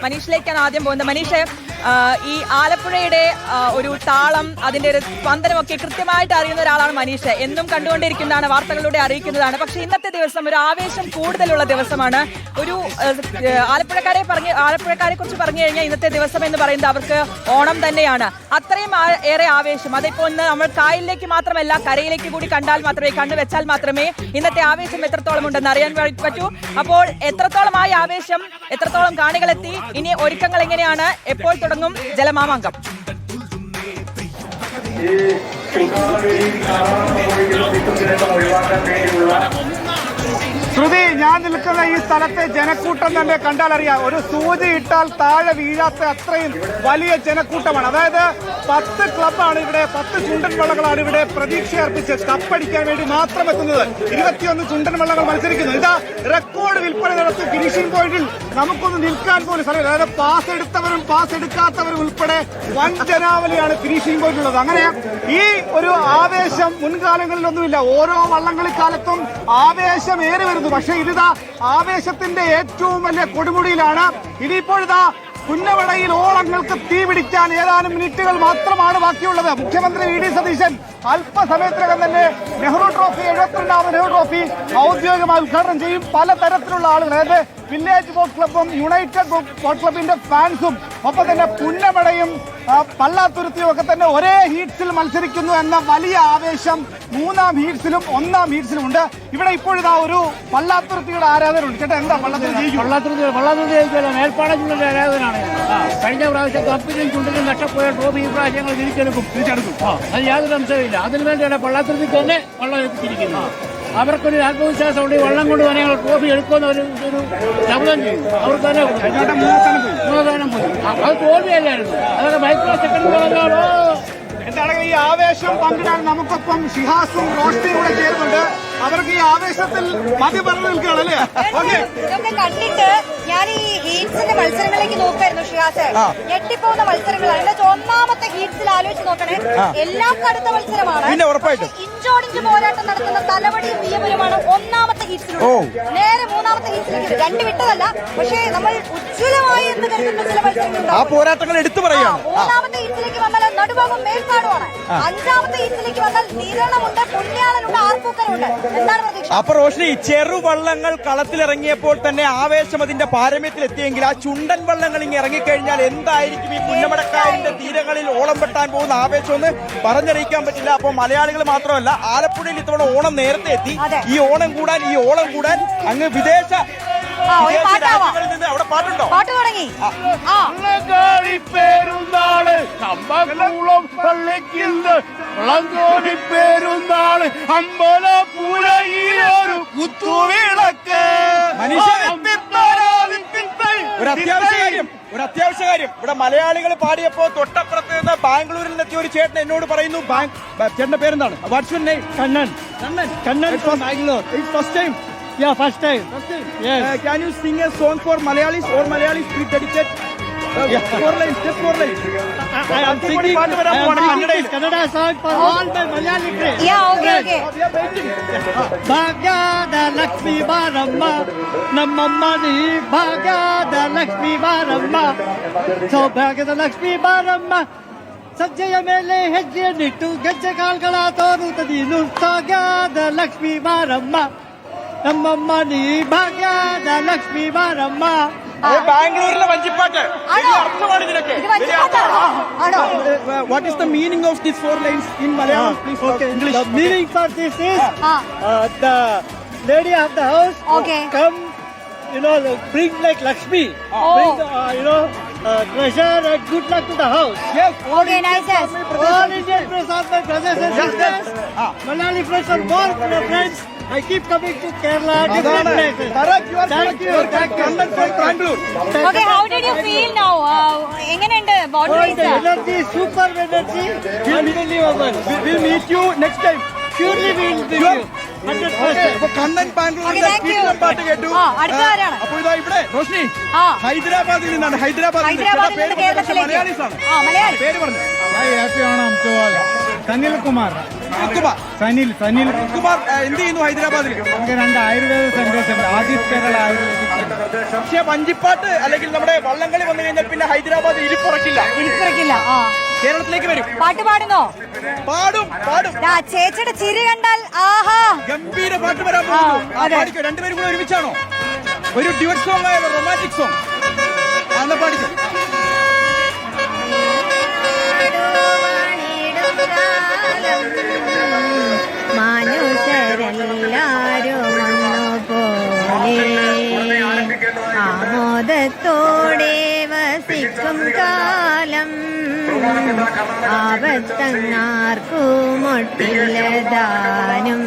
മനീഷിലേക്കാണ് ആദ്യം പോകുന്നത്. മനീഷ്, ഈ ആലപ്പുഴയുടെ ഒരു താളം, അതിന്റെ ഒരു സ്പന്ദനമൊക്കെ കൃത്യമായിട്ട് അറിയുന്ന ഒരാളാണ് മനീഷ്. എന്നും കണ്ടുകൊണ്ടിരിക്കുന്നതാണ്, വാർത്തകളിലൂടെ അറിയിക്കുന്നതാണ്. പക്ഷെ ഇന്നത്തെ ദിവസം ഒരു ആവേശം കൂടുതലുള്ള ദിവസമാണ്. ഒരു ആലപ്പുഴക്കാരെ കുറിച്ച് പറഞ്ഞു കഴിഞ്ഞാൽ ഇന്നത്തെ ദിവസം എന്ന് പറയുന്നത് അവർക്ക് ഓണം തന്നെയാണ്. അത്രയും ഏറെ ആവേശം. അതിപ്പോ ഇന്ന് നമ്മൾ കായലിലേക്ക് മാത്രമല്ല, കരയിലേക്ക് കൂടി കണ്ടുവെച്ചാൽ മാത്രമേ ഇന്നത്തെ ആവേശം എത്രത്തോളം ഉണ്ടെന്ന് അറിയാൻ പറ്റൂ. അപ്പോൾ എത്രത്തോളമായി ആവേശം, എത്രത്തോളം കാണികളെത്തി, ഇനി ഒരുക്കങ്ങൾ എങ്ങനെയാണ്, എപ്പോൾ തുടങ്ങും ജലമാമാങ്കം? ശ്രുതി, ഞാൻ നിൽക്കുന്ന ഈ സ്ഥലത്തെ ജനക്കൂട്ടം തന്നെ കണ്ടാൽ അറിയാം. ഒരു സൂചി ഇട്ടാൽ താഴെ വീഴാത്ത അത്രയും വലിയ ജനക്കൂട്ടമാണ്. അതായത് 10 ക്ലബ്ബാണ് ഇവിടെ, 10 ചുണ്ടൻ വള്ളങ്ങളാണ് ഇവിടെ പ്രതീക്ഷ അർപ്പിച്ച് കപ്പടിക്കാൻ വേണ്ടി മാത്രം എത്തുന്നത്. 21 ചുണ്ടൻ വള്ളങ്ങൾ മത്സരിക്കുന്നു. ഇതാ റെക്കോർഡ് വിൽപ്പന നടത്തി ഫിനിഷിംഗ് പോയിന്റിൽ നമുക്കൊന്ന് നിൽക്കാൻ പോലും സ്ഥലം. അതായത് പാസ് എടുത്തവരും പാസ് എടുക്കാത്തവരും ഉൾപ്പെടെ വൻ ജനാവലിയാണ് ഫിനിഷിംഗ് പോയിന്റിലുള്ളത്. അങ്ങനെ ഈ ഒരു ആവേശം മുൻകാലങ്ങളിലൊന്നുമില്ല. ഓരോ വള്ളംകളിക്കാലത്തും ആവേശം ഏറി വരുന്നു. പക്ഷേ ഇതിതാ ആവേശത്തിന്റെ ഏറ്റവും വലിയ കൊടുമുടിയിലാണ്. ഇനിയിപ്പോഴിതാ പുന്നമടയിൽ ഓളങ്ങൾക്ക് തീ പിടിക്കാൻ ഏതാനും മിനിറ്റുകൾ മാത്രമാണ് ബാക്കിയുള്ളത്. മുഖ്യമന്ത്രി വി ഡി സതീശൻ അല്പസമയത്തിനകം തന്നെ നെഹ്റു ട്രോഫി, 72ാമത് നെഹ്റു ട്രോഫി ഔദ്യോഗികമായി ഉദ്ഘാടനം ചെയ്യും. പലതരത്തിലുള്ള ആളുകൾ, അതായത് വില്ലേജ് ബോട്ട് ക്ലബും യുണൈറ്റഡ് ബോട്ട് ക്ലബിന്റെ ഫാൻസും ഒപ്പം തന്നെ പുന്നമടയും പള്ളാത്തുരുത്തിയും ഒക്കെ തന്നെ ഒരേ ഹീറ്റ്സിൽ മത്സരിക്കുന്നു എന്ന വലിയ ആവേശം 3ാം ഹീറ്റ്സിലും 1ാം ഹീറ്റ്സിലും ഉണ്ട്. ഇവിടെ ഇപ്പോഴിതാ ഒരു പള്ളാത്തുരുത്തിയുടെ ആരാധകരുണ്ട്. ചേട്ടാ, എന്താ പള്ളാത്തുരുത്തി ജയിക്കില്ല, മേൽപ്പാടങ്ങളുടെ ആരാധകനാണ്. കഴിഞ്ഞ പ്രാവശ്യം കപ്പിലും ചുണ്ടിലും നഷ്ടപ്പോയ ട്രോഫി ഈ പ്രാവശ്യങ്ങൾ തിരിച്ചെടുക്കും. അത് യാതൊരു അംശമില്ല. അതിനു വേണ്ടിയാണ് പള്ളാത്തുരുത്തിക്ക് തന്നെ വള്ളം എത്തിച്ചിരിക്കുന്നത്. അവർക്കൊരു ആത്മവിശ്വാസമുണ്ട്. ഈ വള്ളം കൊണ്ട് തന്നെ ഞങ്ങൾ ട്രോഫി എടുക്കുന്ന ഒരു ശബ്ദം ചെയ്യും. അവർക്ക് തന്നെ 3 പോയി. അത് തോൽവിയല്ലായിരുന്നു. അതൊക്കെ മൈക്രോ സെക്കൻഡ് തുടങ്ങാണോ. എന്താണെങ്കിൽ ഈ ആവേശം പങ്കിടാൻ നമുക്കൊപ്പം ഷിഹാസും റോഷ്നിയും കൂടെ ചേരുന്നുണ്ട്. അവർക്ക് ഈ ആവേശത്തിൽ മതി പറഞ്ഞു നിൽക്കുകയാണല്ലേ. ഇതൊക്കെ കണ്ടിട്ട് ഞാൻ ഈ ഹീറ്റ്സിന്റെ മത്സരങ്ങളിലേക്ക് നോക്കായിരുന്നു ഷിഹാസ്. ഞെട്ടിപ്പോകുന്ന മത്സരങ്ങളാണ്. ഇതിന്റെ 1ാമത്തെ ഹീറ്റ്സിൽ ആലോചിച്ച് നോക്കണേ, എല്ലാം കടുത്ത മത്സരമാണ്. ഇഞ്ചോടിഞ്ച് പോരാട്ടം നടത്തുന്ന തലവടിയും വിയവലുമാണ് 1ാമത്തെ ഹീറ്റ്സിലുള്ളത്. നേരെ 3ാമത്തെ ഹീറ്റ്സിലേക്ക് 2 വിട്ടതല്ല, പക്ഷേ നമ്മൾ ഉജ്ജ്വലമായി എന്ന് കരുതുന്ന ചില മത്സരങ്ങളുണ്ട്. എടുത്തു പറയാം. 3ാമത്തെ ഹീറ്റ്സിലേക്ക് വന്നാൽ നടുഭാഗം മേൽക്കാടുമാണ്. 5ാമത്തെ ഹീറ്റ്സിലേക്ക് വന്നാൽ നിരണമുണ്ട്, പുണ്യാളനുണ്ട്, ആർപ്പൂക്കലുണ്ട്. എന്താണ് പ്രതീക്ഷ? അപ്പൊ റോഷ്നി, ചെറുവള്ളങ്ങൾ കളത്തിലിറങ്ങിയപ്പോൾ തന്നെ ആവേശം അതിന്റെ പാരമ്യത്തിൽ എത്തിയെങ്കിൽ ആ ചുണ്ടൻ വള്ളങ്ങൾ ഇങ്ങനെ ഇറങ്ങിക്കഴിഞ്ഞാൽ എന്തായിരിക്കും ഈ പുന്നമടക്കായലിന്റെ തീരങ്ങളിൽ ഓളം വെട്ടാൻ പോകുന്ന ആവേശം എന്ന് പറഞ്ഞറിയിക്കാൻ പറ്റില്ല. അപ്പൊ മലയാളികൾ മാത്രമല്ല, ആലപ്പുഴയിൽ ഇത്തവണ ഓണം നേരത്തെ എത്തി. ഈ ഓണം കൂടാൻ അങ്ങ് വിദേശ രാജ്യങ്ങളിൽ നിന്ന് അവിടെ പാട്ടുണ്ടോ? പാട്ട് തുടങ്ങി. പേരുന്നാള് കമ്പകുളം പള്ളിക്കുന്ന് പേരുന്നാള് അമ്പലപ്പുഴയിലൊരു കുത്തുവിളക്ക്. ഒരു അത്യാവശ്യ കാര്യം ഇവിടെ മലയാളികൾ പാടിയപ്പോ തൊട്ടപ്പുറത്ത് നിന്ന് ബാംഗ്ലൂരിൽ നിന്നെത്തിയ ഒരു ചേട്ടൻ എന്നോട് പറയുന്നു. ചേട്ടന്റെ പേരെന്താണ്? What's your name? Kannan from Bangalore. It's first time? Yeah, first time. Yes. Can you sing a song for Malayalis or Malayalis please dedicate? 4 lines, just 4 lines. I am singing Kannada song for all the Malayali friends. Yeah, okay. Bhagyada Lakshmi Baramma Nammamma ni Bhagyada Lakshmi Baramma So Bhagyada Lakshmi Baramma ಸಜ್ಜೆಯ ಮೇಲೆ ಹೆಜ್ಜೆಯನ್ನಿಟ್ಟು ಗೆಜ್ಜೆ ಕಾಲ್ಗಳ ತೋರುತ್ತದೀನು ಭಾಗ್ಯದ ಲಕ್ಷ್ಮೀ ಬಾರಮ್ಮ ನಮ್ಮಮ್ಮ ನೀ ಭಾಗ್ಯದ ಲಕ್ಷ್ಮೀ ಬಾರಮ್ಮ. ബാംഗ്ലൂരിലെ വഞ്ചിപ്പാട്ട് അർത്ഥമാണ് ഇതിനൊക്കെ. What is the meaning of these 4 lines in Malayalam? Please talk English. The meaning for this is the lady of the house come, bring like Lakshmi, bring treasure and good luck to the house. Yes. Okay, nice. All Indian friends are my brothers and sisters. Malayali friends are more friends. I keep coming to Kerala, different places. Thank you. Kannan from Bangalore. Okay, how did you feel now? എങ്ങനെയുണ്ട് boat race? Energy, super energy, unbelievable. We'll meet you next time. Surely we will be you. 100%. അപ്പൊ കണ്ണൻ ബാംഗ്ലൂരിന്റെ കീർത്തനം പാട്ട് കേട്ടു. അപ്പൊ ഇതാ ഇവിടെ റോഷ്നി ഹൈദരാബാദിൽ നിന്നാണ്. ഹൈദരാബാദിൽ നിന്ന് കേരളത്തിലേക്ക് മലയാളീസ് ആണ്. മലയാളി. പേര് പറഞ്ഞു. Happy Onam to all. Sanilkumar Kumar Sanil Kumar എന്ത് ചെയ്യുന്നു ഹൈദരാബാദിൽ? നമുക്ക് 2 ആയുർവേദ സെന്റേഴ്സ് ഉണ്ട്. Aditya Kerala ayurvedic centre. പക്ഷേ വഞ്ചിപ്പാട്ട് അല്ലെങ്കിൽ നമ്മുടെ വള്ളംകളി വന്നു കഴിഞ്ഞാൽ പിന്നെ ഹൈദരാബാദ് ഇരിപ്പുറക്കില്ല, കേരളത്തിലേക്ക് വരും. പാട്ട് പാടുന്നോ? പാടും. ചേച്ചിയുടെ ചിരി കണ്ടാൽ ആഹാ, ഗംഭീര പാട്ട് വരാൻ പോകുന്നു. പാടിക്കോ, രണ്ടുപേരും കൂടെ ഒരുമിച്ചാണോ? ഒരു ഡ്യുവറ്റ് സോങ് ആയാലോ, റൊമാൻറ്റിക് സോങ് അന്ന് പാടിക്കോ. മനുഷ്യരെല്ലാരും ഒന്നുപോലെ ആമോദത്തോടെ വസിക്കും കാലം ആപത്തങ്ങാർക്കുമൊട്ടില്ലതാനും